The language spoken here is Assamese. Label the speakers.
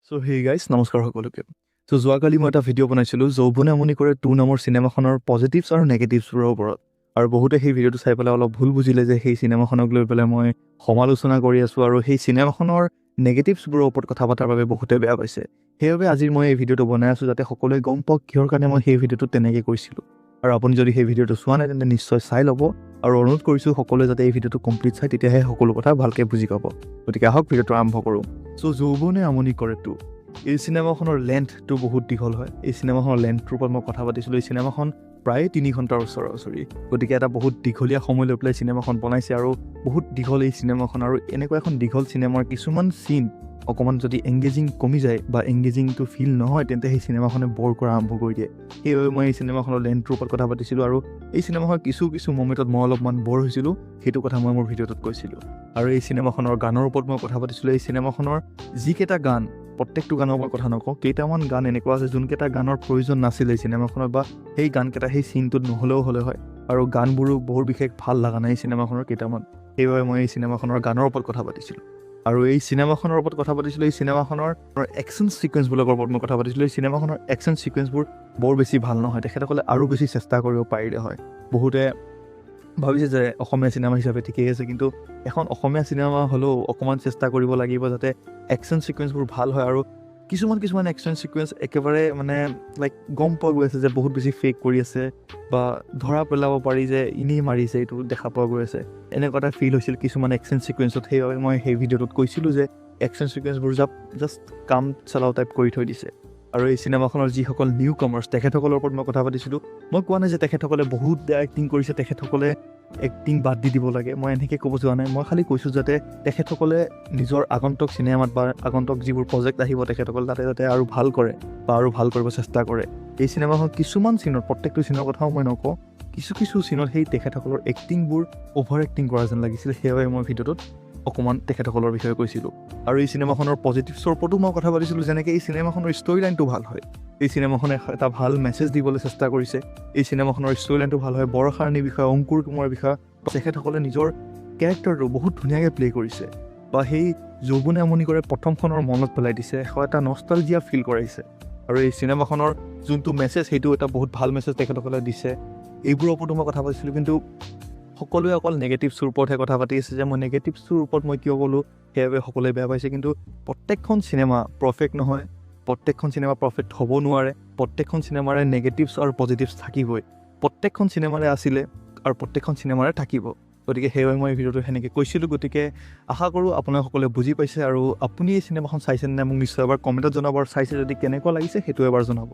Speaker 1: সো হে গাইজ নমস্কাৰ সকলোকে। সো যোৱাকালি মই এটা ভিডিঅ' বনাইছিলোঁ যৌৱনে আমনি কৰে 2 নামৰ চিনেমাখনৰ পজিটিভছ আৰু নেগেটিভছবোৰৰ ওপৰত। আৰু বহুতে সেই ভিডিঅ'টো চাই পেলাই অলপ ভুল বুজিলে যে সেই চিনেমাখনক লৈ পেলাই মই সমালোচনা কৰি আছোঁ আৰু সেই চিনেমাখনৰ নেগেটিভছবোৰৰ ওপৰত কথা পতাৰ বাবে বহুতে বেয়া পাইছে। সেইবাবে আজি মই এই ভিডিঅ'টো বনাই আছোঁ যাতে সকলোৱে গম পাওক কিহৰ কাৰণে মই সেই ভিডিঅ'টো তেনেকৈ কৈছিলোঁ। আৰু আপুনি যদি সেই ভিডিঅ'টো চোৱা নাই তেন্তে নিশ্চয় চাই ল'ব আৰু অনুৰোধ কৰিছোঁ সকলোৱে যাতে এই ভিডিঅ'টো কমপ্লিট চাই তেতিয়াহে সকলো কথা ভালকৈ বুজি পাব। গতিকে আহক ভিডিঅ'টো আৰম্ভ কৰোঁ। চ' যৌৱনে আমনি কৰে 2 এই চিনেমাখনৰ লেন্থটো বহুত দীঘল হয়। এই চিনেমাখনৰ লেন্থটোৰ ওপৰত মই কথা পাতিছিলোঁ। এই চিনেমাখন প্ৰায় 3 ঘণ্টাৰ ওচৰা-ওচৰি, গতিকে এটা বহুত দীঘলীয়া সময় লৈ পেলাই চিনেমাখন বনাইছে আৰু বহুত দীঘল এই চিনেমাখন। আৰু এনেকুৱা এখন দীঘল চিনেমাৰ কিছুমান চিন অকণমান যদি এংগেজিং কমি যায় বা এংগেজিংটো ফিল নহয় তেন্তে সেই চিনেমাখনে ব'ৰ কৰা আৰম্ভ কৰি দিয়ে। সেইবাবে মই এই চিনেমাখনৰ লেন্থটোৰ ওপৰত কথা পাতিছিলোঁ আৰু এই চিনেমাখনৰ কিছু মমেণ্টত মই অলপমান ব'ৰ হৈছিলোঁ, সেইটো কথা মই মোৰ ভিডিঅ'টোত কৈছিলোঁ। আৰু এই চিনেমাখনৰ গানৰ ওপৰত মই কথা পাতিছিলোঁ। এই চিনেমাখনৰ যিকেইটা গান, প্ৰত্যেকটো গানৰ ওপৰত কথা নকওঁ, কেইটামান গান এনেকুৱা আছে যোনকেইটা গানৰ প্ৰয়োজন নাছিলে এই চিনেমাখনত, বা সেই গানকেইটা সেই চিনটোত নহ'লেও হ'লে হয়। আৰু গানবোৰো বহুত বিশেষ ভাল লগা নাই এই চিনেমাখনৰ কেইটামান। সেইবাবে মই এই চিনেমাখনৰ গানৰ ওপৰত কথা পাতিছিলোঁ। আৰু এই চিনেমাখনৰ ওপৰত কথা পাতিছিলোঁ। এই চিনেমাখনৰ একশ্যন ছিকুৱেঞ্চবিলাকৰ ওপৰত মই কথা পাতিছিলোঁ। এই চিনেমাখনৰ একশ্যন ছিকুৱেঞ্চবোৰ বৰ বেছি ভাল নহয়। তেখেতসকলে আৰু বেছি চেষ্টা কৰিব পাৰিলে হয়। বহুতে ভাবিছে যে অসমীয়া চিনেমা হিচাপে ঠিকেই আছে, কিন্তু এখন অসমীয়া চিনেমা হ'লেও অকণমান চেষ্টা কৰিব লাগিব যাতে একশ্যন ছিকুৱেঞ্চবোৰ ভাল হয়। আৰু কিছুমান একশ্যন ছিকুৱেঞ্চ একেবাৰে মানে লাইক গম পোৱা গৈ আছে যে বহুত বেছি ফেক কৰি আছে বা ধৰা পেলাব পাৰি যে এনেই মাৰিছে, এইটো দেখা পোৱা গৈ আছে। এনেকুৱা এটা ফিল হৈছিল কিছুমান একশ্যন ছিকুৱেঞ্চত। সেইবাবে মই সেই ভিডিঅ'টোত কৈছিলোঁ যে একশ্যন ছিকুৱেঞ্চবোৰ জাষ্ট কাম চলাও টাইপ কৰি থৈ দিছে। আৰু এই চিনেমাখনৰ যিসকল নিউ কামাৰ্ছ তেখেতসকলৰ ওপৰত মই কথা পাতিছিলোঁ। মই কোৱা নাই যে তেখেতসকলে বহুত বেয়া এক্টিং কৰিছে, তেখেতসকলে এক্টিং বাদ দি দিব লাগে, মই এনেকৈ ক'ব যোৱা নাই। মই খালি কৈছোঁ যাতে তেখেতসকলে নিজৰ আগন্তুক চিনেমাত বা আগন্তুক যিবোৰ প্ৰজেক্ট আহিব তেখেতসকলে তাতে যাতে আৰু ভাল কৰে বা আৰু ভাল কৰিব চেষ্টা কৰে। এই চিনেমাখন কিছুমান চিনত, প্ৰত্যেকটো চিনৰ কথাও মই নকওঁ, কিছু চিনত সেই তেখেতসকলৰ এক্টিংবোৰ অ'ভাৰ এক্টিং কৰা যেন লাগিছিল। সেইবাবে মই ভিডিঅ'টোত অকণমান তেখেতসকলৰ বিষয়ে কৈছিলোঁ। আৰু এই চিনেমাখনৰ পজিটিভছৰ ওপৰতো মই কথা পাতিছিলোঁ, যেনেকৈ এই চিনেমাখনৰ ষ্টৰি লাইনটো ভাল হয়। এই চিনেমাখনে এটা ভাল মেছেজ দিবলৈ চেষ্টা কৰিছে। এই চিনেমাখনৰ ষ্টৰি লাইনটো ভাল হয়। বৰষাৰণীৰ বিষয়ে, অংকুৰ কুমাৰৰ বিষয়ে তেখেতসকলে নিজৰ কেৰেক্টাৰটো বহুত ধুনীয়াকৈ প্লে' কৰিছে, বা সেই যৌৱনে আমনি কৰে প্ৰথমখনৰ মনত পেলাই দিছে, এটা নষ্টালজিয়া ফিল কৰাইছে। আৰু এই চিনেমাখনৰ যোনটো মেছেজ সেইটো এটা বহুত ভাল মেছেজ তেখেতসকলে দিছে। এইবোৰৰ ওপৰতো মই কথা পাতিছিলোঁ, কিন্তু সকলোৱে অকল নেগেটিভছৰ ওপৰতহে কথা পাতি আছে যে মই নেগেটিভছৰ ওপৰত মই কিয় ক'লোঁ সেইবাবে সকলোৱে বেয়া পাইছে। কিন্তু প্ৰত্যেকখন চিনেমা পাৰফেক্ট নহয়, প্ৰত্যেকখন চিনেমা পাৰফেক্ট হ'ব নোৱাৰে। প্ৰত্যেকখন চিনেমাৰে নেগেটিভছ আৰু পজিটিভছ থাকিবই। প্ৰত্যেকখন চিনেমাৰে আছিলে আৰু প্ৰত্যেকখন চিনেমাৰে থাকিব। গতিকে সেইবাবে মই এই ভিডিঅ'টো সেনেকৈ কৈছিলোঁ। গতিকে আশা কৰোঁ আপোনালোকে সকলোৱে বুজি পাইছে। আৰু আপুনি এই চিনেমাখন চাইছে নে মোক নিশ্চয় এবাৰ কমেণ্টত জনাব, আৰু চাইছে যদি কেনেকুৱা লাগিছে সেইটো এবাৰ জনাব।